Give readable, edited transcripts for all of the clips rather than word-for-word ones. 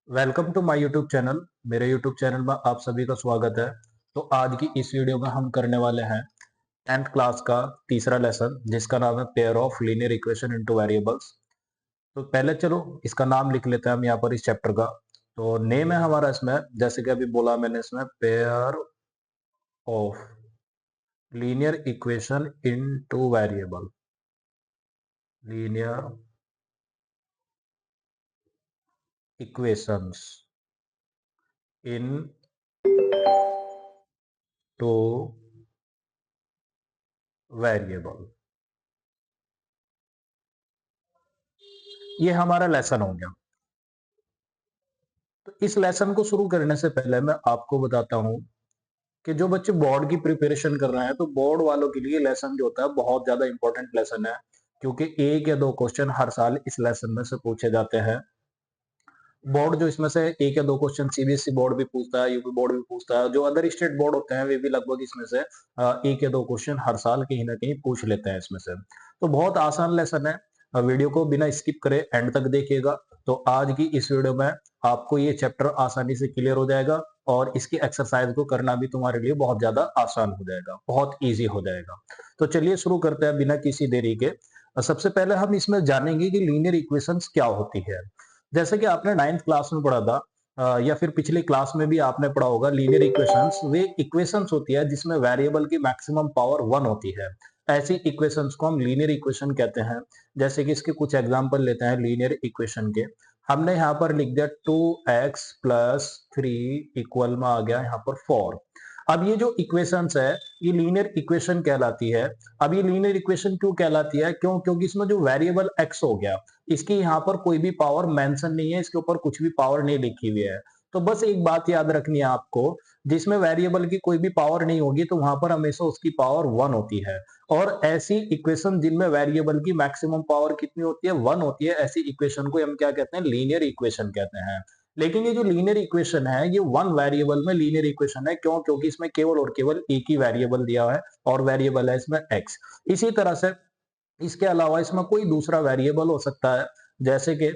Welcome to my YouTube channel. मेरे YouTube channel में आप सभी का स्वागत है। तो आज की इस वीडियो में हम करने वाले हैं 10th क्लास का तीसरा लेसन जिसका नाम है pair of linear equation into variables. तो पहले चलो इसका नाम लिख लेते हैं हम यहाँ पर इस चैप्टर का। तो नेम है हमारा इसमें, जैसे कि अभी बोला मैंने, इसमें pair of linear equation into variable, linear equations in two variable. ये हमारा लेसन हो गया। तो इस लेसन को शुरू करने से पहले मैं आपको बताता हूँ कि जो बच्चे बोर्ड की प्रिपरेशन कर रहे हैं, तो बोर्ड वालों के लिए लेसन जो होता है बहुत ज्यादा इंपॉर्टेंट लेसन है, क्योंकि एक या दो क्वेश्चन हर साल इस लेसन में से पूछे जाते हैं। बोर्ड जो इसमें से एक या दो क्वेश्चन सीबीएसई बोर्ड भी पूछता है, यूपी बोर्ड भी पूछता है, जो अदर स्टेट बोर्ड होते हैं वे भी लगभग इसमें से एक या दो क्वेश्चन हर साल कहीं ना कहीं पूछ लेते हैं इसमें से। तो बहुत आसान लेसन है। वीडियो को बिना स्किप करे एंड तक देखिएगा। तो आज की इस वीडियो में आपको ये चैप्टर आसानी से क्लियर हो जाएगा और इसकी एक्सरसाइज को करना भी तुम्हारे लिए बहुत ज्यादा आसान हो जाएगा, बहुत ईजी हो जाएगा। तो चलिए शुरू करते हैं बिना किसी देरी के। सबसे पहले हम इसमें जानेंगे कि लीनियर इक्वेशंस क्या होती है। जैसे कि आपने 9th क्लास में पढ़ा था, या फिर पिछली क्लास में भी आपने पढ़ा होगा, लीनियर इक्वेशंस वे इक्वेशंस होती है जिसमें वेरिएबल की मैक्सिमम पावर 1 होती है। ऐसी इक्वेशंस को हम लीनियर इक्वेशन कहते हैं। जैसे कि इसके कुछ एग्जांपल लेते हैं लीनियर इक्वेशन के। हमने यहाँ पर लिख दिया 2x प्लस 3 इक्वल में आ गया यहाँ पर 4। अब ये जो इक्वेशंस है ये लीनियर इक्वेशन कहलाती है। अब ये लीनियर इक्वेशन क्यों कहलाती है? क्योंकि इसमें जो वेरिएबल x हो गया, इसकी यहाँ पर कोई भी पावर मेंशन नहीं है, इसके ऊपर कुछ भी पावर नहीं लिखी हुई है। तो बस एक बात याद रखनी है आपको, जिसमें वेरिएबल की कोई भी पावर नहीं होगी तो वहां पर हमेशा उसकी पावर 1 होती है। और ऐसी इक्वेशन जिनमें वेरिएबल की मैक्सिमम पावर कितनी होती है? 1 होती है। ऐसी इक्वेशन को हम क्या कहते हैं? लीनियर इक्वेशन कहते हैं। लेकिन ये जो लीनियर इक्वेशन है ये 1 वेरिएबल में लीनियर इक्वेशन है। क्यों? क्योंकि इसमें केवल और केवल एक ही वेरिएबल दिया है और वेरिएबल है इसमें x। इसी तरह से इसके अलावा इसमें कोई दूसरा वेरिएबल हो सकता है। जैसे कि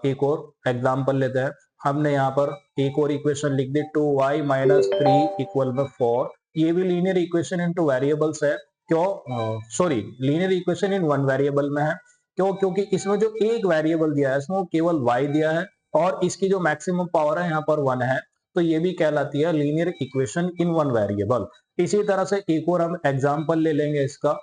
एक और एग्जांपल लेते हैं। हमने यहाँ पर एक और इक्वेशन लिख दी 2y माइनस 3 इक्वल में 4। ये भी लीनियर इक्वेशन इनटू वेरिएबल्स है। क्यों? Sorry, linear equation in one variable में है। क्यों? क्योंकि इसमें जो एक वेरिएबल दिया है इसमें वो केवल y दिया है और इसकी जो मैक्सिमम पावर है यहाँ पर 1 है। तो ये भी कहलाती है linear equation in one variable. इसी तरह से एक और हम एग्जांपल ले लेंगे इसका।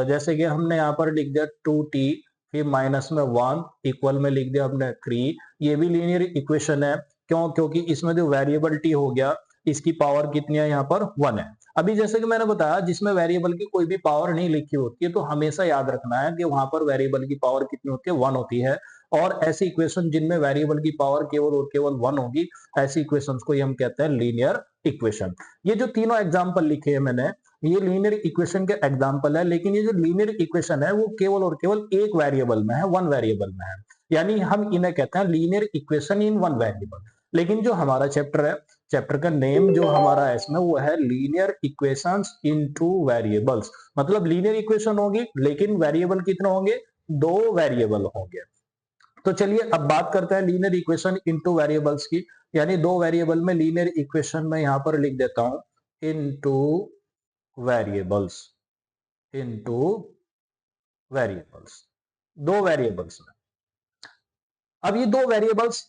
जैसे कि हमने यहाँ पर लिख दिया 2t, फिर माइनस में 1 इक्वल में लिख दिया हमने 3। ये भी लीनियर इक्वेशन है। क्यों? क्योंकि इसमें जो वेरिएबल t हो गया इसकी पावर कितनी है? यहाँ पर 1 है। अभी जैसे कि मैंने बताया, जिसमें वेरिएबल की कोई भी पावर नहीं लिखी होती है तो हमेशा याद रखना है कि वहां पर वेरिएबल की पावर कितनी होती है? 1 होती है। और ऐसी इक्वेशन जिनमें वेरिएबल की पावर केवल और केवल 1 होगी, ऐसी इक्वेशंस को हम कहते हैं लीनियर इक्वेशन। ये जो तीनों एग्जांपल लिखे हैं मैंने, ये लीनियर इक्वेशन के एग्जांपल है। लेकिन ये जो लीनियर इक्वेशन है वो केवल और केवल एक वेरिएबल में है, वन वेरिएबल में है। यानी हम इन्हें कहते हैं linear equation in one variable. लेकिन जो हमारा चैप्टर है, चैप्टर का नेम जो हमारा है इसमें वो है लीनियर इक्वेशंस इनटू वेरिएबल्स। मतलब लीनियर इक्वेशन होगी लेकिन वेरिएबल कितने होंगे? दो वेरिएबल होंगे। तो चलिए अब बात करते हैं लीनियर इक्वेशन इनटू वेरिएबल्स की। यानी दो वेरिएबल में लीनियर इक्वेशन में यहां पर लिख देता हूं इनटू वेरिएबल्स, इनटू वेरिएबल्स, दो वेरिएबल्स में। अब ये दो वेरिएबल्स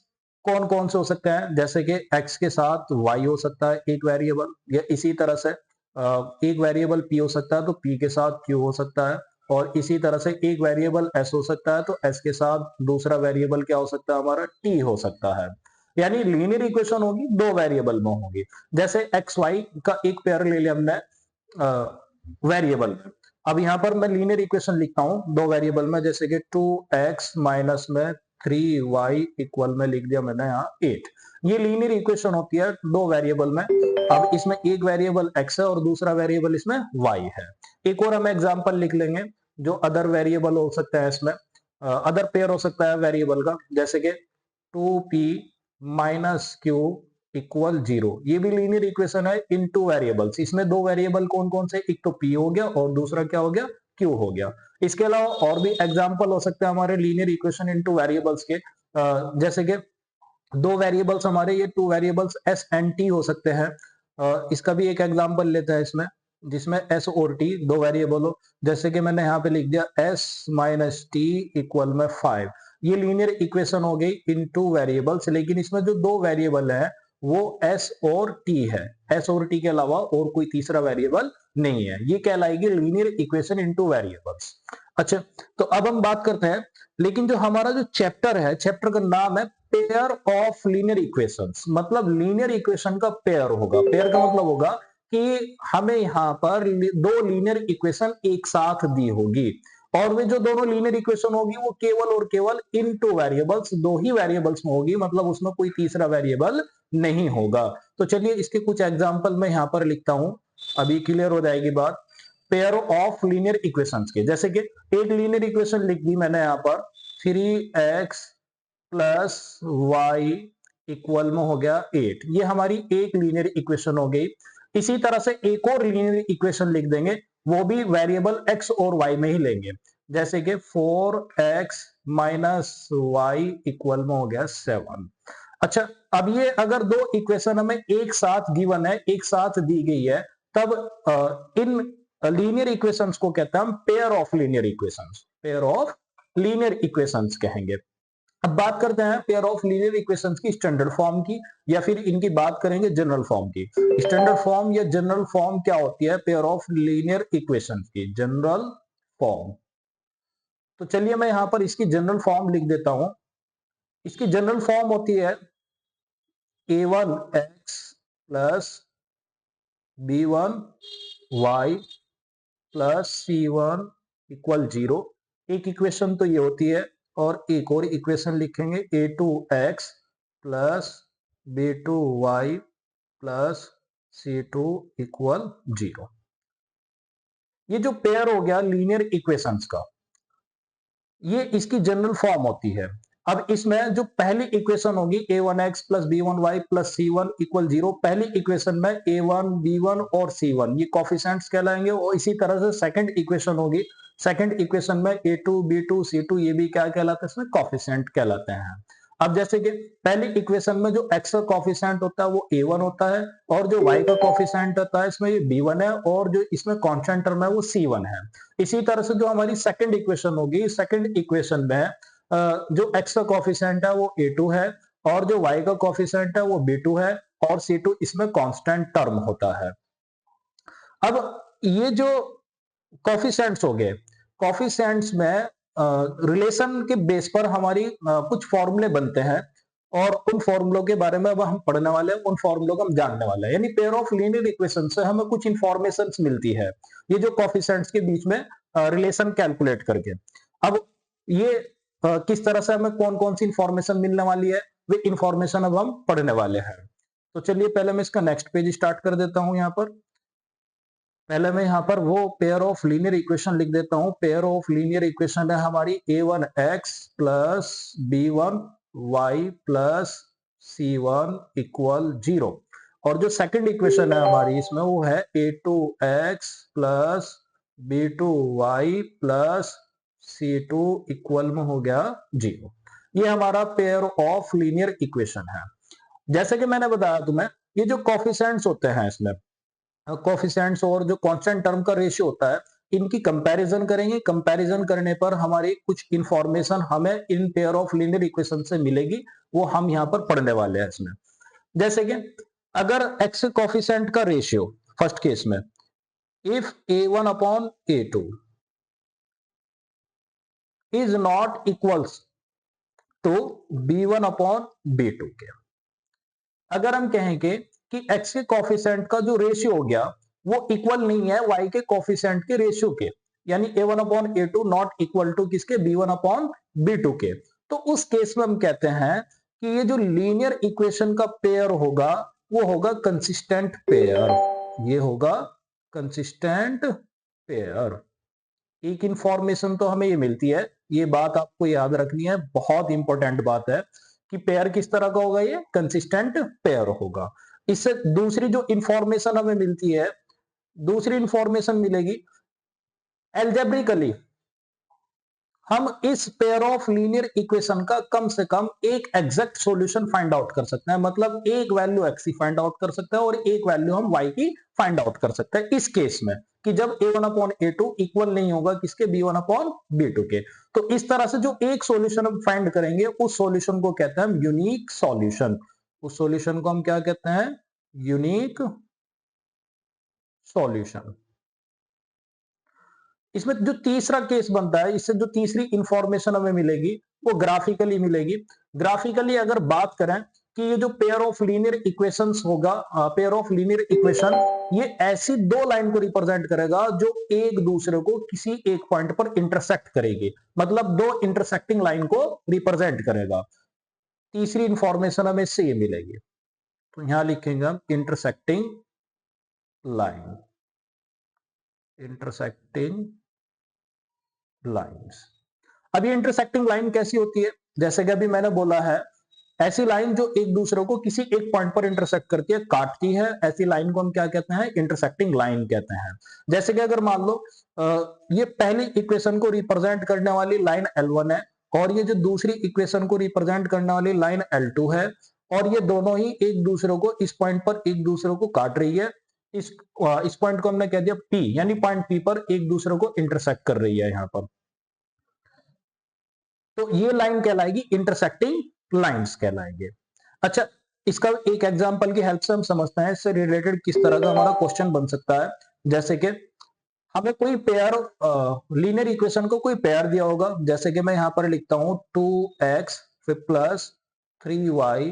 कौन कौन से हो सकते हैं? जैसे कि x के साथ y हो सकता है एक वेरिएबल, या इसी तरह से एक वेरिएबल p हो सकता है तो p के साथ q हो सकता है। और इसी तरह से एक वेरिएबल s हो सकता है तो s के साथ दूसरा वेरिएबल क्या हो सकता है? हमारा t हो सकता है। यानी लीनियर इक्वेशन होगी दो वेरिएबल में होगी। जैसे एक्स वाई का एक पेयर ले लिया हमने वेरिएबल में। अब यहाँ पर मैं लीनियर इक्वेशन लिखता हूँ दो वेरिएबल में, जैसे कि 2x माइनस में 3y इक्वल में लिख दिया मैंने यहाँ 8। ये लीनियर इक्वेशन होती है दो वेरिएबल में। अब इसमें एक वेरिएबल x है और दूसरा वेरिएबल इसमें y है। एक और हम एग्जांपल लिख लेंगे जो अदर वेरिएबल हो सकता है इसमें, अदर पेयर हो सकता है वेरिएबल का। जैसे कि 2p माइनस क्यू इक्वल 0। ये भी लीनियर इक्वेशन है इन टू वेरिएबल्स। इसमें दो वेरिएबल कौन कौन से? एक तो p हो गया और दूसरा क्या हो गया? q हो गया। इसके अलावा और भी एग्जांपल हो सकते हैं हमारे लीनियर इक्वेशन इनटू वेरिएबल्स के। जैसे कि दो वेरिएबल्स हमारे ये two variables S and T हो सकते हैं। इसका भी एक एग्जांपल लेते हैं इसमें, जिसमें एस और टी दो वेरिएबल हो। जैसे कि मैंने यहाँ पे लिख दिया एस माइनस टी इक्वल में 5। ये लीनियर इक्वेशन हो गई इन टू वेरिएबल्स, लेकिन इसमें जो दो वेरिएबल है वो एस और टी है। एस और टी के अलावा और कोई तीसरा वेरिएबल नहीं है। ये कहलाएगी linear equation in two variables. अच्छा, तो अब हम बात करते हैं, लेकिन जो हमारा जो चैप्टर है, चैप्टर का नाम है पेयर ऑफ लीनियर इक्वेशंस। मतलब लीनियर इक्वेशन का पेयर होगा। पेयर का मतलब होगा कि हमें यहाँ पर दो लीनियर इक्वेशन एक साथ दी होगी, और वे जो दोनों लीनियर इक्वेशन होगी वो केवल और केवल इन टू वेरिएबल्स, दो ही वेरिएबल्स में होगी। मतलब उसमें कोई तीसरा वेरिएबल नहीं होगा। तो चलिए इसके कुछ एग्जांपल मैं यहाँ पर लिखता हूं, अभी क्लियर हो जाएगी बात। पेयर ऑफ लीनियर इक्वेशंस के, जैसे कि एक लीनियर इक्वेशन लिख दी मैंने यहाँ पर 3x प्लस वाई इक्वल में हो गया 8। ये हमारी एक लीनियर इक्वेशन हो गई। इसी तरह से एक और लीनियर इक्वेशन लिख देंगे, वो भी वेरिएबल x और y में ही लेंगे। जैसे कि 4x माइनस वाई इक्वल में हो गया 7। अच्छा, अब ये अगर दो इक्वेशन हमें एक साथ गिवन है, एक साथ दी गई है, तब इन लीनियर इक्वेशंस को कहते हैं हम pair of linear equations. Pair of linear equations कहेंगे। अब बात करते हैं पेयर ऑफ लीनियर इक्वेशंस की स्टैंडर्ड फॉर्म की, या फिर इनकी बात करेंगे जनरल फॉर्म की। स्टैंडर्ड फॉर्म या जनरल फॉर्म क्या होती है पेयर ऑफ लीनियर इक्वेशंस की? General form. तो चलिए मैं यहां पर इसकी जनरल फॉर्म लिख देता हूं। इसकी जनरल फॉर्म होती है a1x plus b1y plus c1 equal 0। एक इक्वेशन तो ये होती है, और एक और इक्वेशन लिखेंगे a2x plus b2y plus c2 equal 0। ये जो पेयर हो गया लीनियर इक्वेशंस का, ये इसकी जनरल फॉर्म होती है। अब इसमें जो पहली इक्वेशन होगी a1x plus b1y plus c1 equal 0, पहली इक्वेशन में a1 b1 और c1 ये कोफिशिएंट्स कहलाएंगे। और इसी तरह से सेकंड इक्वेशन होगी, सेकंड इक्वेशन में a2 b2 c2 ये भी क्या कहलाते हैं? इसमें कोफिशिएंट कहलाते हैं। अब जैसे कि पहली इक्वेशन में जो x का कोफिशिएंट होता है वो a1 होता है, और जो y का कोफिशिएंट होता है इसमें ये b1 है, और जो इसमें कांस्टेंट टर्म है वो c1 है। इसी तरह से जो हमारी सेकंड इक्वेशन होगी, सेकंड इक्वेशन में जो x का कोफिशिएंट है वो a2 है, और जो y का कोफिशिएंट है वो b2 है, और c2 इसमें कांस्टेंट टर्म होता है। अब ये जो कोफिशिएंट्स हो गए, कोफिशिएंट्स में रिलेशन के बेस पर हमारी कुछ फॉर्मूले बनते हैं, और उन फॉर्मूलों के बारे में अब हम पढ़ने वाले हैं, उन फॉर्मूलों को हम जानने वाले हैं। यानी पेयर ऑफ लीनियर इक्वेशन से हमें कुछ इंफॉर्मेशन मिलती है, ये जो कोफिशिएंट्स के बीच में रिलेशन कैलकुलेट करके। अब ये किस तरह से हमें कौन कौन सी इंफॉर्मेशन मिलने वाली है, वे इंफॉर्मेशन अब हम पढ़ने वाले हैं। तो चलिए पहले मैं इसका नेक्स्ट पेज स्टार्ट कर देता हूं। यहाँ पर पहले मैं यहाँ पर वो पेयर ऑफ लीनियर इक्वेशन लिख देता हूं। पेयर ऑफ लीनियर इक्वेशन है हमारी a1x plus b1y plus c1 equal 0। और जो सेकंड इक्वेशन है हमारी इसमें वो है a2x plus b2y plus c2 equal में हो गया 0। ये हमारा पेयर ऑफ लीनियर इक्वेशन है। जैसे कि मैंने बताया तुम्हें, ये जो कोफिशिएंट्स होते हैं इसमें, कोफिशिएंट्स और जो कांस्टेंट टर्म का रेशियो होता है, इनकी कंपैरिजन करेंगे। कंपैरिजन करने पर हमारी कुछ इंफॉर्मेशन हमें in pair of linear equation से मिलेगी, वो हम यहाँ पर पढ़ने वाले हैं इसमें। जैसे कि अगर x कोफिशिएंट का रेशियो फर्स्ट केस में if a1 upon a2 is not equals to b1 upon b2 के, अगर हम कहेंगे कि x के कोफिशिएंट का जो रेशियो हो गया वो इक्वल नहीं है y के कोफिशिएंट के रेशियो के, यानी a1 upon a2 not equal to किसके? b1 अपॉन b2 के, तो उस केस में हम कहते हैं कि ये जो लीनियर इक्वेशन का पेयर होगा वो होगा कंसिस्टेंट पेयर। ये होगा कंसिस्टेंट पेयर। एक इंफॉर्मेशन तो हमें ये मिलती है, ये बात आपको याद रखनी है, बहुत इंपॉर्टेंट बात है कि पेयर किस तरह का होगा? ये कंसिस्टेंट पेयर होगा। इससे दूसरी जो इंफॉर्मेशन हमें मिलती है, दूसरी इंफॉर्मेशन मिलेगी एल्जेब्रिकली हम इस पेयर ऑफ लीनियर इक्वेशन का कम से कम एक एग्जैक्ट सॉल्यूशन फाइंड आउट कर सकते हैं, मतलब एक वैल्यू एक्स की फाइंड आउट कर सकते हैं और एक वैल्यू हम वाई की फाइंड आउट कर सकते हैं इस केस में, कि जब a1 अपॉन a2 इक्वल नहीं होगा किसके, b1 अपॉन b2 के। तो इस तरह से जो एक सॉल्यूशन हम फाइंड करेंगे उस सॉल्यूशन को कहते हैं हम यूनिक सॉल्यूशन। उस सॉल्यूशन को हम क्या कहते हैं, यूनिक सॉल्यूशन। इसमें जो तीसरा केस बनता है, इससे जो तीसरी इंफॉर्मेशन हमें मिलेगी वो ग्राफिकली मिलेगी। ग्राफिकली अगर बात करें कि ये जो पेयर ऑफ लीनियर इक्वेशंस होगा, पेयर ऑफ लीनियर इक्वेशन, ये ऐसी दो लाइन को रिप्रेजेंट करेगा जो एक दूसरे को किसी एक पॉइंट पर इंटरसेक्ट करेगी, मतलब दो इंटरसेक्टिंग लाइन को रिप्रेजेंट करेगा। तीसरी इंफॉर्मेशन हमें इससे ये मिलेगी, तो यहां लिखेंगे हम इंटरसेक्टिंग लाइन, इंटरसेक्टिंग लाइंस। अब ये इंटरसेक्टिंग लाइन कैसी होती है, जैसे कि अभी मैंने बोला है, ऐसी लाइन जो एक दूसरे को किसी एक पॉइंट पर इंटरसेक्ट करती है, काटती है, ऐसी लाइन को हम क्या कहते हैं, इंटरसेक्टिंग लाइन कहते हैं। जैसे कि अगर मान लो ये पहली इक्वेशन को रिप्रेजेंट करने वाली लाइन L1 है और ये जो दूसरी इक्वेशन को रिप्रेजेंट करने वाली लाइन L2 है, और ये दोनों ही एक दूसरे को इस पॉइंट पर एक दूसरे को काट रही है। इस पॉइंट को हमने कह दिया P, यानी पॉइंट P पर एक दूसरे को इंटरसेक्ट कर रही है यहां पर, तो ये लाइन कहलाएगी इंटरसेक्टिंग लाइंस कहलाएंगे। अच्छा, इसका एक एग्जांपल की हेल्प से हम समझते हैं इससे रिलेटेड किस तरह का हमारा क्वेश्चन बन सकता है। जैसे कि हमें कोई पेयर, लीनियर इक्वेशन को कोई पेयर दिया होगा, जैसे कि मैं यहां पर लिखता हूं 2x फिर प्लस 3y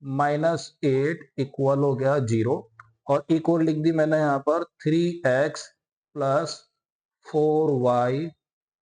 माइनस 8 इक्वल हो गया 0, और एक और लिख दी मैंने यहां पर 3x plus 4y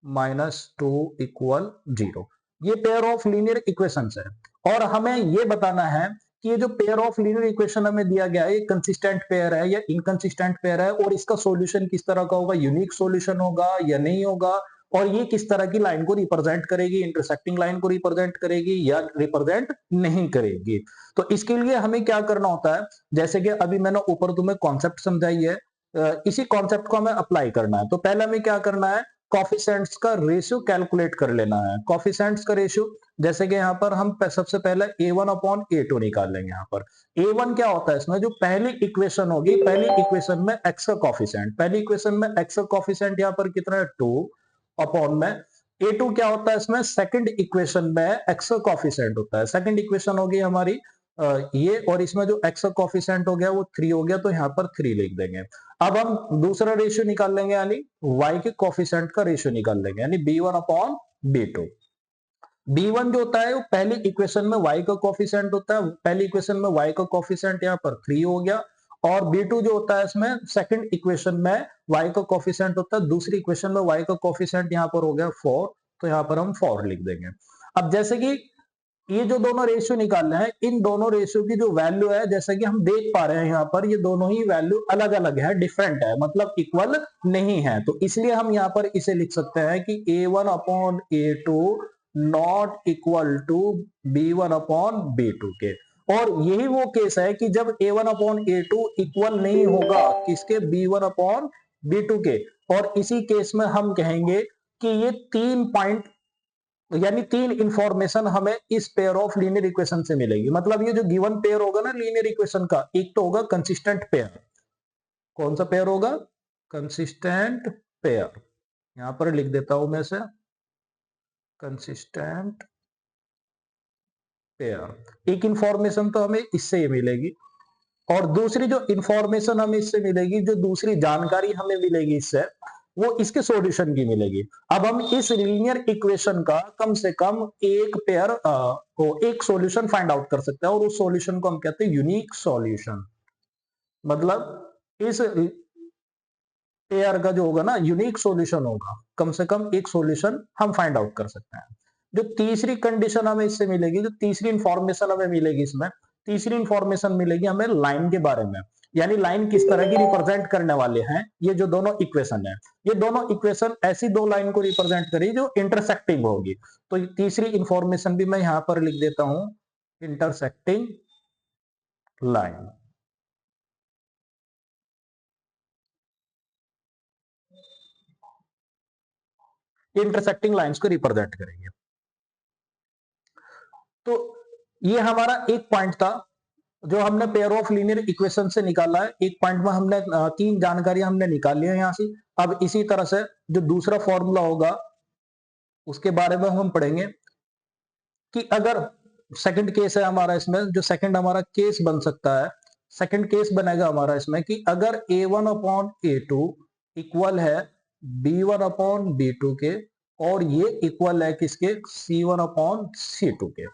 minus 2 equal 0। ये पेयर ऑफ लीनियर इक्वेशंस है, और हमें ये बताना है कि ये जो पेयर ऑफ लीनियर इक्वेशन हमें दिया गया है ये कंसिस्टेंट पेयर है या इनकंसिस्टेंट पेयर है, और इसका सॉल्यूशन किस तरह का होगा, यूनिक सॉल्यूशन होगा या नहीं होगा, और ये किस तरह की लाइन को रिप्रेजेंट करेगी, इंटरसेक्टिंग लाइन को रिप्रेजेंट करेगी या रिप्रेजेंट नहीं करेगी। तो इसके लिए हमें क्या करना होता है, जैसे कि अभी मैंने ऊपर तुम्हें कॉन्सेप्ट समझाई है, इसी कॉन्सेप्ट को हमें अप्लाई करना है। तो पहले हमें क्या करना है, कॉफिशेंट्स का रेशियो कैलकुलेट कर लेना है। कॉफिशेंट्स का रेशियो, जैसे कि यहाँ पर हम सबसे पहले a1 अपॉन a2 निकाल लेंगे। यहाँ पर a1 क्या होता है, इसमें जो पहली इक्वेशन होगी, पहली इक्वेशन में x का कॉफिशेंट, पहली इक्वेशन में x का कॉफिशेंट यहाँ पर कितना है 2 अपॉन में a2 क्या होता है, इसमें सेकंड इक्वेशन में x का कॉफिशेंट होता है। सेकंड इक्वेशन होगी हमारी ये, और इसमें जो x का कॉफिशेंट हो गया वो 3 हो गया, तो यहाँ पर 3 लिख देंगे। अब हम दूसरा रेशियो निकाल लेंगे, यानी y के कोफिशिएंट का रेशियो निकाल लेंगे, यानी b1 अपॉन b2। b1 जो होता है वो पहली इक्वेशन में y का कोफिशिएंट होता है, पहली इक्वेशन में y का कोफिशिएंट यहाँ पर 3 हो गया, और b2 जो होता है इसमें सेकंड इक्वेशन में y का कोफिशिएंट होता है, दूसरी इक्वेशन में y का कोफिशिएंट यहाँ पर हो गया 4, तो यहाँ पर हम 4 लिख देंगे। अब जैसे कि ये जो दोनों रेशियो निकाल रहे हैं, इन दोनों रेशियो की जो वैल्यू है, जैसा कि हम देख पा रहे हैं यहाँ पर, ये दोनों ही वैल्यू अलग अलग है, डिफरेंट है, मतलब इक्वल नहीं है। तो इसलिए हम यहाँ पर इसे लिख सकते हैं कि a1 upon a2 not equal to b1 upon b2 के। और यही वो केस है कि जब a1 अपॉन a2 इक्वल नहीं होगा किसके, b1 अपॉन b2 के, और इसी केस में हम कहेंगे कि ये 3 पॉइंट, यानी 3 इंफॉर्मेशन हमें इस पेयर ऑफ लीनियर इक्वेशन से मिलेगी। मतलब ये जो गिवन पेयर होगा ना लीनियर इक्वेशन का, एक तो होगा कंसिस्टेंट पेयर। कौन सा पेयर होगा, कंसिस्टेंट पेयर। यहां पर लिख देता हूं मैं से कंसिस्टेंट पेयर। एक इंफॉर्मेशन तो हमें इससे ही मिलेगी, और दूसरी जो इंफॉर्मेशन हमें इससे मिलेगी, जो दूसरी जानकारी हमें मिलेगी इससे, वो इसके सॉल्यूशन की मिलेगी। अब हम इस लीनियर इक्वेशन का कम से कम एक पेयर को एक सॉल्यूशन फाइंड आउट कर सकते हैं, और उस सॉल्यूशन को हम कहते हैं यूनिक सॉल्यूशन। मतलब इस पेयर का जो होगा ना यूनिक सॉल्यूशन होगा, कम से कम एक सॉल्यूशन हम फाइंड आउट कर सकते हैं। जो तीसरी कंडीशन हमें इससे मिलेगी, जो तीसरी इंफॉर्मेशन हमें मिलेगी इसमें, तीसरी इंफॉर्मेशन मिलेगी हमें लाइन के बारे में, यानी लाइन किस तरह की रिप्रेजेंट करने वाले हैं। ये जो दोनों इक्वेशन है, ये दोनों इक्वेशन ऐसी दो लाइन को रिप्रेजेंट करेगी जो इंटरसेक्टिंग होगी। तो तीसरी इंफॉर्मेशन भी मैं यहां पर लिख देता हूं, इंटरसेक्टिंग लाइन। इंटरसेक्टिंग लाइंस को रिप्रेजेंट करेंगे। तो ये हमारा एक पॉइंट था जो हमने पेयर ऑफ लीनियर इक्वेशन से निकाला है। एक पॉइंट में हमने तीन जानकारियां हमने निकाली है यहां से। अब इसी तरह से जो दूसरा फॉर्मूला होगा उसके बारे में हम पढ़ेंगे कि अगर सेकंड केस है हमारा इसमें, जो सेकंड हमारा केस बन सकता है, सेकंड केस बनेगा हमारा इसमें कि अगर a1 अपॉन a2 इक्वल है b1 अपॉन b2 के, और ये इक्वल है किसके, c1 अपॉन c2 के।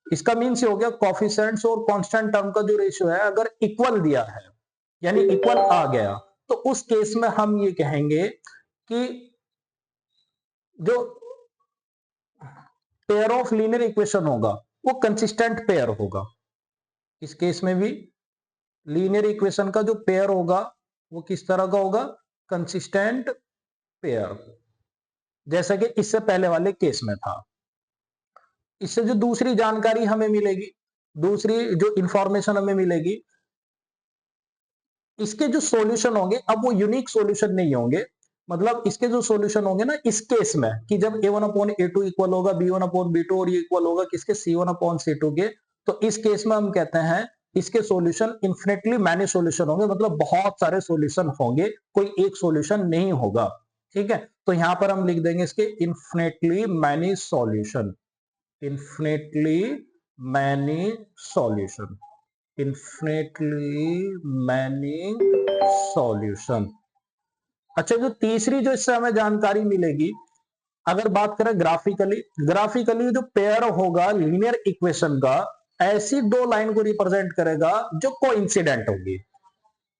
इसका मीन्स ये हो गया कॉफिशिएंट्स और कांस्टेंट टर्म का जो रेशियो है अगर इक्वल दिया है, यानी इक्वल आ गया, तो उस केस में हम ये कहेंगे कि जो पेयर ऑफ लीनियर इक्वेशन होगा वो कंसिस्टेंट पेयर होगा। इस केस में भी लीनियर इक्वेशन का जो पेयर होगा वो किस तरह का होगा, कंसिस्टेंट पेयर, जैसा कि इससे पहले वाले केस में था। इससे जो दूसरी जानकारी हमें मिलेगी, दूसरी जो इंफॉर्मेशन हमें मिलेगी, इसके जो सॉल्यूशन होंगे अब वो यूनिक सॉल्यूशन नहीं होंगे। मतलब इसके जो सॉल्यूशन होंगे ना इस केस में कि जब a1 अपॉन a2 इक्वल होगा b1 अपॉन b2 और ये इक्वल होगा किसके, c1 अपॉन c2 के, तो इस केस में हम कहते हैं इसके सॉल्यूशन इन्फिनिटली मैनी सॉल्यूशन होंगे, मतलब बहुत सारे सॉल्यूशन होंगे, कोई एक सॉल्यूशन नहीं होगा। ठीक है, तो यहां पर हम लिख देंगे इसके infinitely many solution, infinitely many solution, infinitely many solution. अच्छा, जो तीसरी जो इससे हमें जानकारी मिलेगी, अगर बात करें ग्राफिकली, ग्राफिकली जो पेयर होगा लीनियर इक्वेशन का ऐसी दो लाइन को रिप्रेजेंट करेगा जो कोइंसिडेंट होगी,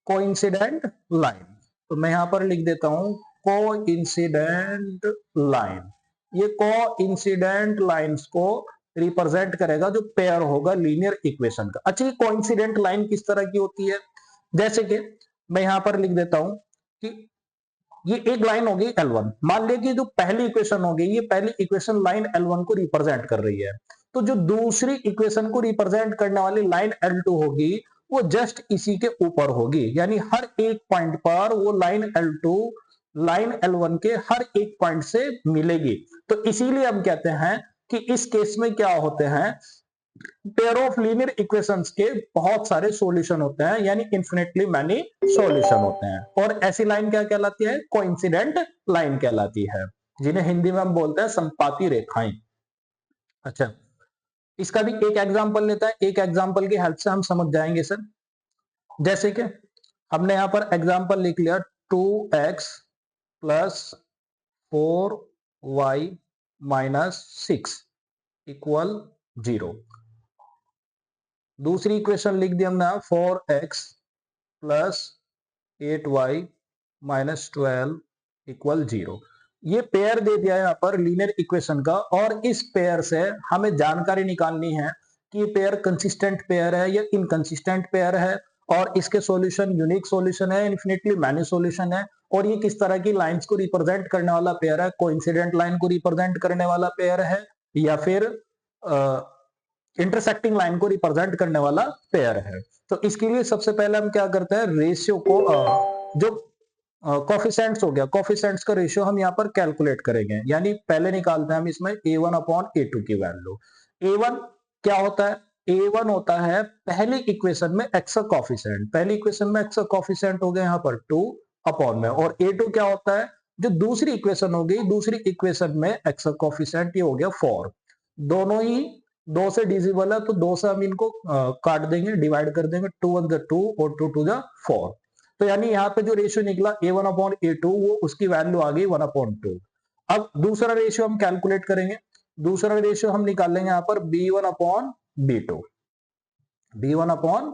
कोइंसिडेंट लाइन। तो मैं यहां पर लिख देता हूं कोइंसिडेंट लाइन। ये कोइंसिडेंट लाइंस को रिप्रेजेंट करेगा जो पेयर होगा लीनियर इक्वेशन का। अच्छा, ये कोइंसिडेंट लाइन किस तरह की होती है, जैसे कि मैं यहां पर लिख देता हूं कि ये एक लाइन होगी L1, मान लिया कि जो पहली इक्वेशन होगी ये पहली इक्वेशन लाइन L1 को रिप्रेजेंट कर रही है, तो जो दूसरी इक्वेशन को रिप्रेजेंट करने वाली लाइन L2 होगी वो जस्ट इसी के ऊपर होगी, यानी हर एक पॉइंट पर वो लाइन L2 लाइन L1 के हर एक पॉइंट से मिलेगी। तो इसीलिए हम कहते हैं कि इस केस में क्या होते हैं, पेयर ऑफ लीनियर इक्वेशंस के बहुत सारे सॉल्यूशन होते हैं, यानी इन्फिनिटली मैनी सॉल्यूशन होते हैं। और ऐसी लाइन क्या कहलाती है, कोइंसिडेंट लाइन कहलाती है, जिन्हें हिंदी में हम बोलते हैं संपाती रेखाएं। अच्छा, इसका भी एक एग्जांपल लेता है, एक एग्जांपल की हेल्प से हम समझ जाएंगे सर। जैसे कि हमने यहां पर एग्जांपल लिख लिया 2x plus 4y minus 6 equal 0। दूसरी इक्वेशन लिख दी हमने 4x plus 8y minus 12 equal 0। ये पेयर दे दिया है यहाँ पर लीनियर इक्वेशन का, और इस पेयर से हमें जानकारी निकालनी है कि ये पेयर कंसिस्टेंट पेयर है या इनकंसिस्टेंट पेयर है, और इसके सॉल्यूशन यूनिक सॉल्यूशन है, इन्फिनिटली मैनी सॉल्यूशन है, और ये किस तरह की लाइंस को रिप्रेजेंट करने वाला पेयर है, कोइंसिडेंट लाइन को रिप्रेजेंट करने वाला पेयर है या फिर इंटरसेक्टिंग लाइन को रिप्रेजेंट करने वाला पेयर है। तो इसके लिए सबसे पहले हम क्या करते हैं, रेशियो को जो कोफिशिएंट्स हो गया, कोफिशिएंट्स का रेशियो हम यहाँ पर कैलकुलेट करेंगे, यानी पहले निकालते हैं हम इसमें a1 अपॉन a2 की वैल्यू। a1 क्या होता है, a1 होता है पहली इक्वेशन में x का कोफिशिएंट, पहली इक्वेशन में x का कोफिशिएंट हो गया यहाँ पर 2 अपॉन में, और a2 क्या होता है, जो दूसरी इक्वेशन हो गई, दूसरी इक्वेशन में x का कोफिशिएंट ये हो गया 4। दोनों ही 2 से डिविजिबल है, तो 2 से हम इनको काट देंगे, डिवाइड कर देंगे, 2 1 2 और 2 2 4। तो यानी यहाँ पे जो रेशियो निकला a1 अपॉन a2 वो उसकी वैल्यू आ गई 1 अपॉन 2। अब दूसरा रेशियो हम कैलकुलेट करेंगे, दूसरा रेशियो हम निकाल लेंगे यहाँ पर b1 upon b2, b1 upon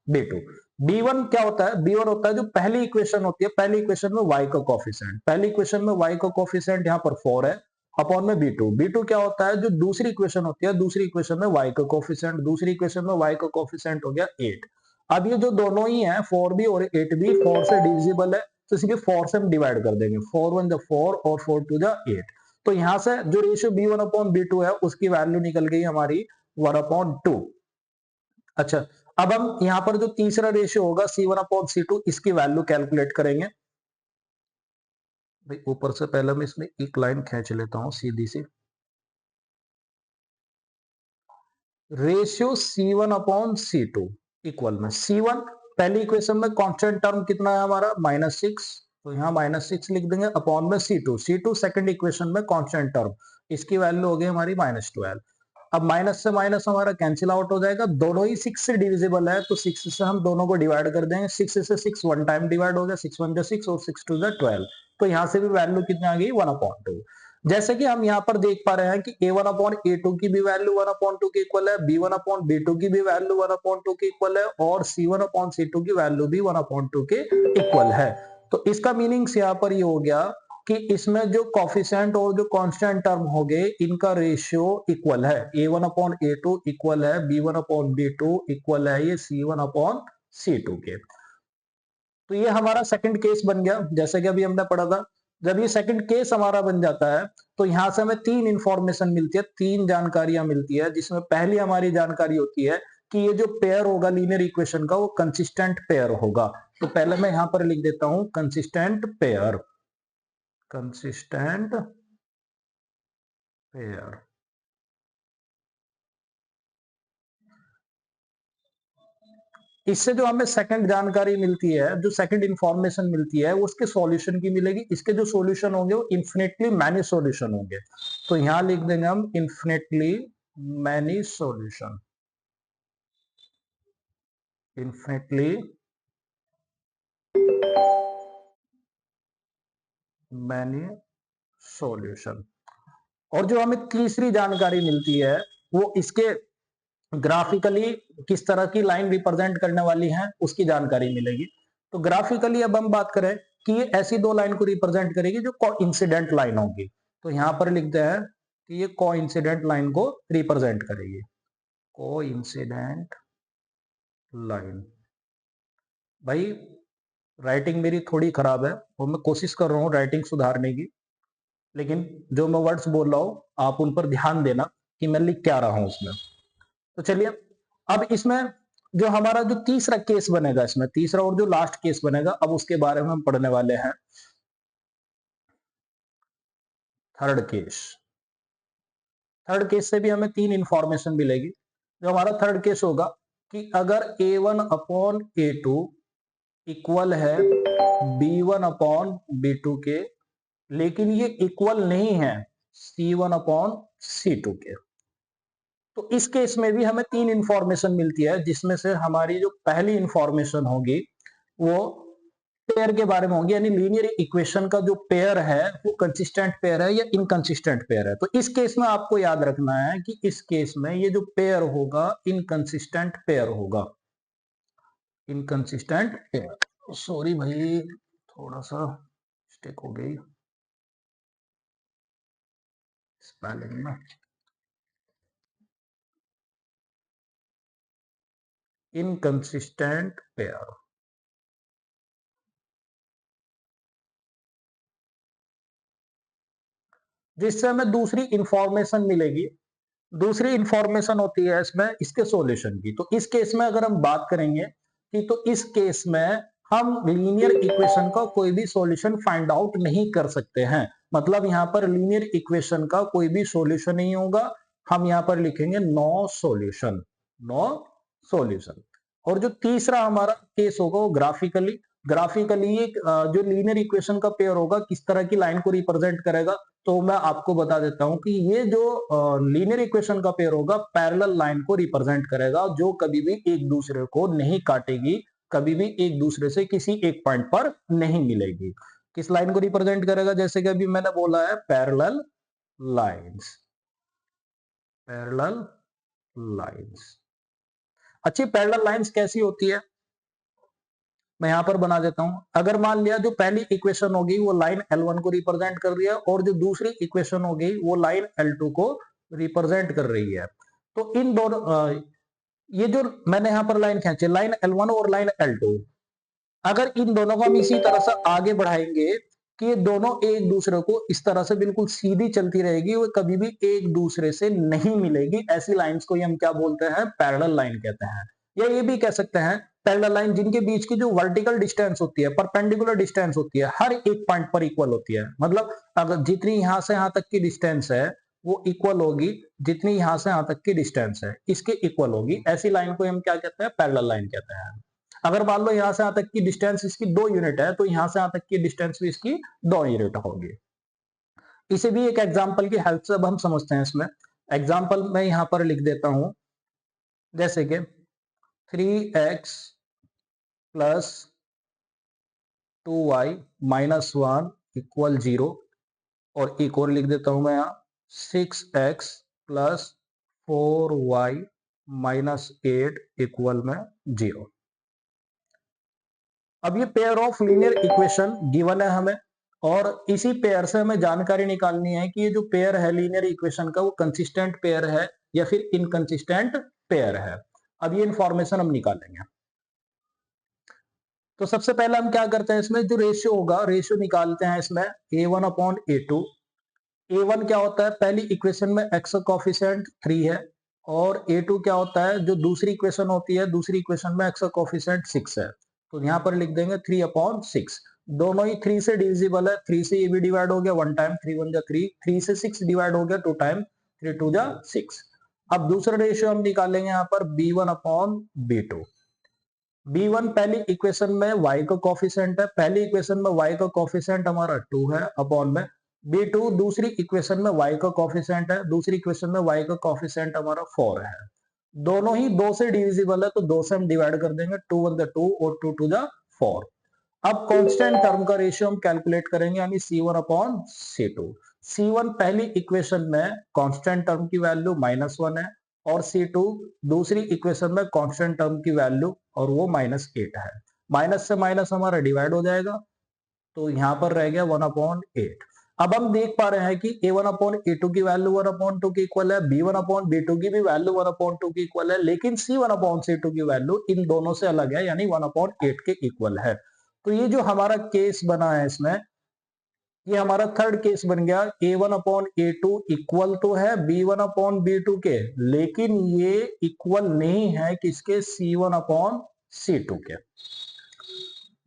b2। b1 क्या होता है, b1 होता है जो पहली इक्वेशन होती है, पहली इक्वेशन में y का कोफिशिएंट, पहली इक्वेशन में y का कोफिशिएंट यहाँ पर 4 है, अपॉन में b2। b2 क्या होता है, जो दूसरी इक्वेशन होती है, दूसरी इक्वेशन में y का कोफिशिएंट, दूसरी इक्वेशन में y का कोफिशिएंट हो गया 8। अब ये जो दोनों ही हैं 4b और 8b 4 से डिविजिबल है, तो इसीलिए 4 से हम डिवाइड कर देंगे, 4 1 4 और 4 2 8। तो यहां से जो रेशियो b1 अपॉन b2 है उसकी वैल्यू निकल गई हमारी 1 अपॉन 2। अच्छा, अब हम यहां पर जो तीसरा रेशियो होगा c1 अपॉन c2 इसकी वैल्यू कैलकुलेट करेंगे। भाई ऊपर से पहले मैं इसमें एक लाइन खींच लेता हूं सीधी सी। Ratio C1 upon C2 equal में C1 पहली इक्वेशन में कांस्टेंट टर्म कितना है हमारा -6, तो यहाँ -6 लिख देंगे अपॉन में C2 सेकंड इक्वेशन में कांस्टेंट टर्म, इसकी वैल्यू हो गई हमारी -12। अब माइनस से माइनस हमारा कैंसिल आउट हो जाएगा, दोनों ही 6 से डिविजिबल है तो 6 से हम दोनों को डिवाइड कर देंगे, 6 से 6 वन टाइम डिवाइड हो गया, 6 1 6 और 6 2 12। तो यहाँ से भी वैल्यू कितनी आ गई 1/2। जैसे कि हम यहाँ पर देख पा रहे हैं कि a1 अपॉन a2 की भी वैल्यू 1/2 के इक्वल है, b1 अपॉन b2 की भी वैल्यू 1/2 के इक्वल है और c1 अपॉन c2 की वैल्यू भी 1/2 के इक्वल है। तो इसका मीनिंग्स यहाँ पर ये हो गया कि इसमें जो कॉफिशिएंट और जो कांस्टेंट टर्म हो गए इनका रेशियो इक्वल है, a1 अपॉन a2 इक्वल है b1 अपॉन b2 इक्वल है ये c1 अपॉन c2 के। तो ये हमारा सेकंड केस बन गया, जैसे कि अभी हमने पढ़ा था। जब ये सेकंड केस हमारा बन जाता है तो यहां से हमें तीन इंफॉर्मेशन मिलती है, तीन जानकारियां मिलती है, जिसमें पहली हमारी जानकारी होती है कि ये जो पेयर होगा लीनियर इक्वेशन का वो कंसिस्टेंट पेयर होगा। तो पहले मैं यहां पर लिख देता हूं कंसिस्टेंट पेयर, कंसिस्टेंट पेयर। इससे जो हमें सेकंड जानकारी मिलती है, जो सेकंड इंफॉर्मेशन मिलती है वो उसके सॉल्यूशन की मिलेगी। इसके जो सॉल्यूशन होंगे वो इन्फिनिटली मैनी सॉल्यूशन होंगे। तो यहां लिख देंगे हम infinitely many solution, infinitely many solution. और जो हमें तीसरी जानकारी मिलती है वो इसके ग्राफिकली किस तरह की लाइन रिप्रेजेंट करने वाली है उसकी जानकारी मिलेगी। तो ग्राफिकली अब हम बात करें कि ये ऐसी दो लाइन को रिप्रेजेंट करेगी जो कोइंसिडेंट लाइन होगी। तो यहां पर लिखते हैं कि ये कोइंसिडेंट लाइन को रिप्रेजेंट करेगी, कोइंसिडेंट लाइन। भाई राइटिंग मेरी थोड़ी खराब है और मैं कोशिश कर रहा हूँ राइटिंग सुधारने की, लेकिन जो मैं वर्ड्स बोल रहा हूँ आप उन पर ध्यान देना कि मैं लिख क्या रहा हूं उसमें। तो चलिए अब इसमें जो हमारा जो तीसरा केस बनेगा, इसमें तीसरा और जो लास्ट केस बनेगा अब उसके बारे में हम पढ़ने वाले हैं। थर्ड केस, थर्ड केस से भी हमें तीन इंफॉर्मेशन मिलेगी। जो हमारा थर्ड केस होगा कि अगर a1 अपॉन a2 इक्वल है b1 अपॉन b2 के, लेकिन ये इक्वल नहीं है c1 अपॉन c2 के। तो इस केस में भी हमें तीन इंफॉर्मेशन मिलती है, जिसमें से हमारी जो पहली इंफॉर्मेशन होगी वो पेयर के बारे में होगी, यानी लीनियर इक्वेशन का जो पेयर है वो कंसिस्टेंट पेयर है या इनकंसिस्टेंट पेयर है। तो इस केस में आपको याद रखना है कि इस केस में ये जो पेयर होगा इनकंसिस्टेंट पेयर होगा, इनकंसिस्टेंट पेयर। सॉरी भाई थोड़ा सा मिस्टेक हो गई स्पेलिंग में, इनकंसिस्टेंट पेयर। जिससे हमें दूसरी इंफॉर्मेशन मिलेगी, दूसरी इंफॉर्मेशन होती है इसमें इसके सॉल्यूशन की। तो इस केस में अगर हम बात करेंगे कि तो इस केस में हम लीनियर इक्वेशन का कोई भी सॉल्यूशन फाइंड आउट नहीं कर सकते हैं, मतलब यहां पर लीनियर इक्वेशन का कोई भी सॉल्यूशन नहीं होगा। हम यहां पर लिखेंगे नो सॉल्यूशन, नो सॉल्यूशन। और जो तीसरा हमारा केस होगा वो ग्राफिकली, ग्राफिकली ये जो लीनियर इक्वेशन का पेयर होगा किस तरह की लाइन को रिप्रेजेंट करेगा। तो मैं आपको बता देता हूं कि ये जो लीनियर इक्वेशन का पेयर होगा पैरेलल लाइन को रिप्रेजेंट करेगा, जो कभी भी एक दूसरे को नहीं काटेगी, कभी भी एक दूसरे से किसी एक पॉइंट पर नहीं मिलेगी। किस लाइन को रिप्रेजेंट करेगा, जैसे कि अभी मैंने बोला है पैरेलल लाइंस, पैरेलल लाइंस। अच्छी पैरेलल लाइंस कैसी होती है मैं यहां पर बना देता हूं। अगर मान लिया जो पहली इक्वेशन होगी वो लाइन L1 को रिप्रेजेंट कर रही है और जो दूसरी इक्वेशन होगी वो लाइन L2 को रिप्रेजेंट कर रही है, तो इन दोनों ये जो मैंने यहां पर लाइन खींची लाइन L1 और लाइन L2, अगर इन दोनों को हम इसी तरह से आगे बढ़ाएंगे कि ये दोनों एक दूसरे को इस तरह से बिल्कुल सीधी चलती रहेगी, वो कभी भी एक दूसरे से नहीं मिलेगी, ऐसी लाइंस को हम क्या बोलते हैं पैरेलल लाइन कहते हैं। या ये भी कह सकते हैं पैरेलल लाइन जिनके बीच की जो वर्टिकल डिस्टेंस होती है, परपेंडिकुलर डिस्टेंस होती है, हर एक पॉइंट पर इक्वल होती है। मतलब अगर जितनी यहां से यहां तक की डिस्टेंस है वो इक्वल होगी जितनी यहां से यहां तक की डिस्टेंस है इसके इक्वल होगी। ऐसी लाइन को हम क्या कहते हैं? पैरेलल लाइन कहते हैं। अगर मान लो यहां से यहां तक की डिस्टेंस इसकी 2 यूनिट है तो यहां से यहां तक की डिस्टेंस भी इसकी 2 यूनिट होगी। इसे भी एक एग्जांपल की हेल्प से अब हम समझते हैं। इसमें एग्जांपल मैं यहां पर लिख देता हूं, जैसे कि 3x plus 2y minus 1 equal 0, और एक और लिख देता हूं मैं यहां 6x plus 4y minus 8 equal में 0। अब ये pair of linear equation given है हमें, और इसी पेयर से हमें जानकारी निकालनी है कि ये जो पेयर है लीनियर इक्वेशन का वो कंसिस्टेंट पेयर है या फिर इनकंसिस्टेंट पेयर है। अब ये इंफॉर्मेशन हम निकालेंगे। तो सबसे पहले हम क्या करते हैं, इसमें जो रेशियो होगा रेशियो निकालते हैं। इसमें a1 अपॉन a2। a1 क्या होता है? पहली इक्वेशन में x का कोफिशिएंट 3 है, और a2 क्या होता है? जो दूसरी इक्वेशन होती है, दूसरी इक्वेशन में x का कोफिशिएंट 6 है, तो यहां पर लिख देंगे 3 अपॉन 6। दोनों ही 3 से डिविजिबल है, 3 से ये भी डिवाइड हो गया 1 टाइम, 3 1 जा 3, 3 से 6 डिवाइड हो गया 2 टाइम, 3 2 जा 6। अब दूसरा रेशियो हम निकालेंगे यहाँ पर b1 अपॉन b2। b1 पहली इक्वेशन में y का कोफिशिएंट है, पहली इक्वेशन में y का कोफिशिएंट हमारा 2 है, अपॉन में b2 दूसरी इक्वेशन में y का कोफिशिएंट है, दूसरी इक्वेशन में y का कोफिशिएंट हमारा 4 है। दोनों ही 2 से डिविजिबल है तो 2 से हम डिवाइड कर देंगे, 2 1 2 और 2 2 4। अब कांस्टेंट टर्म का रेशियो हम कैलकुलेट करेंगे, यानी C1 अपॉन C2। C1 पहली इक्वेशन में कांस्टेंट टर्म की वैल्यू -1 है, और C2 दूसरी इक्वेशन में कांस्टेंट टर्म की वैल्यू, और वो -8 है। माइनस से माइनस हमारा डिवाइड हो जाएगा, तो यहां पर रह गया 1/8। अब हम देख पा रहे हैं कि a1 अपॉन a2 की वैल्यू 1/2 के इक्वल है, b1 अपॉन b2 की भी वैल्यू 1/2 के इक्वल है, लेकिन c1 अपॉन c2 की वैल्यू इन दोनों से अलग है, यानी 1/8 के इक्वल है। तो ये जो हमारा केस बना है इसमें, ये हमारा थर्ड केस बन गया। a1 अपॉन a2 इक्वल तो है b1 अपॉन b2 के, लेकिन ये इक्वल नहीं है किसके? c1 अपॉन c2 के।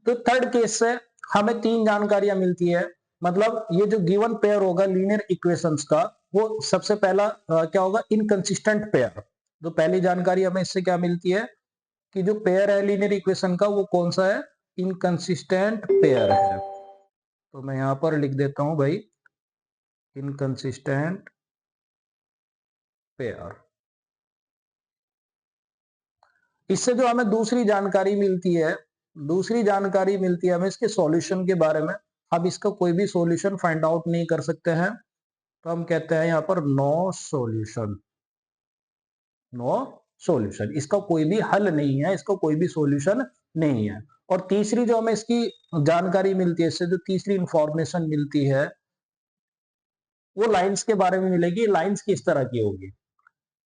तो थर्ड केस से हमें 3 जानकारियां मिलती है। मतलब ये जो गिवन पेयर होगा लीनियर इक्वेशंस का, वो सबसे पहला क्या होगा? Inconsistent pair. तो पहली जानकारी हमें इससे क्या मिलती है कि जो पेयर है लीनियर इक्वेशन का वो कौन सा है? इनकंसिस्टेंट पेयर है। तो मैं यहां पर लिख देता हूं भाई, इनकंसिस्टेंट पेयर। इससे जो हमें दूसरी जानकारी मिलती है, दूसरी जानकारी मिलती है हमें इसके सॉल्यूशन के बारे में। अब इसका कोई भी सॉल्यूशन फाइंड आउट नहीं कर सकते हैं, तो हम कहते हैं यहां पर नो सॉल्यूशन। नो सॉल्यूशन, इसका कोई भी हल नहीं है, इसका कोई भी सॉल्यूशन नहीं है। और तीसरी जो हमें इसकी जानकारी मिलती है, इससे जो तीसरी इंफॉर्मेशन मिलती है वो लाइंस के बारे में मिलेगी। लाइंस किस तरह की होगी?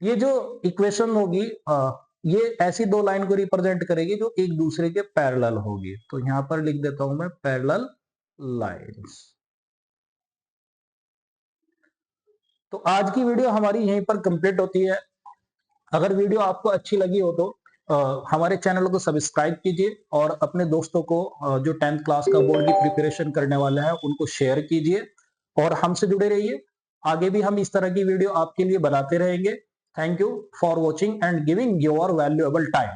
ये जो इक्वेशन होगी ये ऐसी दो लाइन को रिप्रेजेंट करेगी जो एक दूसरे के पैरेलल होगी। तो यहां पर लिख देता हूं मैं पैरेलल लाइंस। तो आज की वीडियो हमारी यहीं पर कंप्लीट होती है। अगर वीडियो आपको अच्छी लगी हो तो हमारे चैनल को सब्सक्राइब कीजिए, और अपने दोस्तों को जो 10th क्लास का बोर्ड की प्रिपरेशन करने वाले हैं उनको शेयर कीजिए, और हमसे जुड़े रहिए। आगे भी हम इस तरह की वीडियो आपके लिए बनाते रहेंगे। Thank you for watching and giving your valuable time.